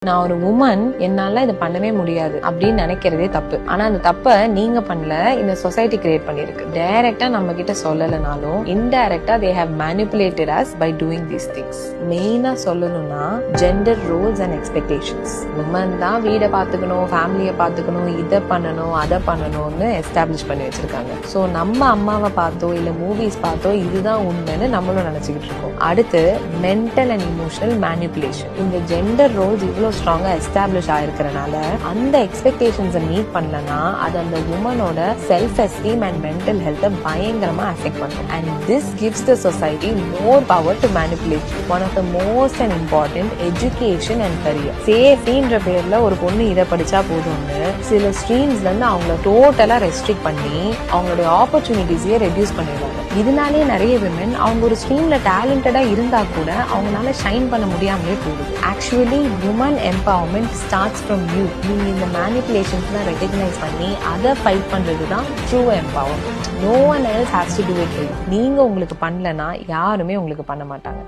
நான் ஒரு உமன், என்னால இதை பண்ணவே முடியாது அப்படின்னு நினைக்கிறதே தப்பு. ஆனா அந்த தப்ப நீங்க பண்ணல, இந்த சொசைட்டி கிரியேட் பண்ணிருக்கு. டைரக்டா நம்ம கிட்ட சொல்லலனாலும் இன்டைரக்டா they have manipulated us by doing these things. மெயினா சொல்லணும்னா gender roles and expectations. Women தான் வீடை பாத்துக்கணும், ஃபேமிலியை பாத்துக்கணும், இதை பண்ணணும், அதை பண்ணணும்னு எஸ்டாப்ளிஷ் பண்ணி வச்சிருக்காங்க. சோ நம்ம அம்மாவை பார்த்தோ இல்ல மூவிஸ் பார்த்தோ இதுதான் உண்மைன்னு நம்மளும் நினைச்சுக்கிட்டு இருக்கோம். அடுத்து மென்டல் அண்ட் இமோஷனல் மேனிபுலேஷன். இந்த ஜெண்டர் ரோல்ஸ் இவ்வளவு ஸ்ட்ராங்கா எஸ்டாப்ளிஷ் ஆயிருக்கிறனால அந்த எக்ஸ்பெக்டேஷன்ஸை மீட் பண்ணலனா அது அந்த உமனோட செல்ஃப் எஸ்டீம் அண்ட் மென்டல் ஹெல்த்தை பயங்கரமா அஃபெக்ட் பண்ணும். And this gives the society more power to manipulate. One of the most and important education and career. சேஃப்டின்ற பேர்ல ஒரு பொண்ணு இதை படிச்சா போதும்னு சில ஸ்ட்ரீம்ஸ்ல இருந்து அவங்கள டோட்டலா ரெஸ்ட்ரிக்ட் பண்ணி அவங்களுடைய ஆப்பர்ச்சுனிட்டிஸையே ரெடியூஸ் பண்ணிடுவாங்க. இதனாலே நிறைய விமன் அவங்க ஒரு ஸ்ட்ரீம்ல டேலண்டடா இருந்தா கூட அவங்களால ஷைன் பண்ண முடியாமலே போகுது. Actually women empowerment starts from you. நீங்க இந்த மேனிபுலேஷன்ஸ்லாம் ரெகக்னைஸ் பண்ணி அதை ஃபைட் பண்றது தான் true empowerment. No one else has to do it. நீங்க உங்களுக்கு பண்ணலனா யாருமே உங்களுக்கு பண்ண மாட்டாங்க.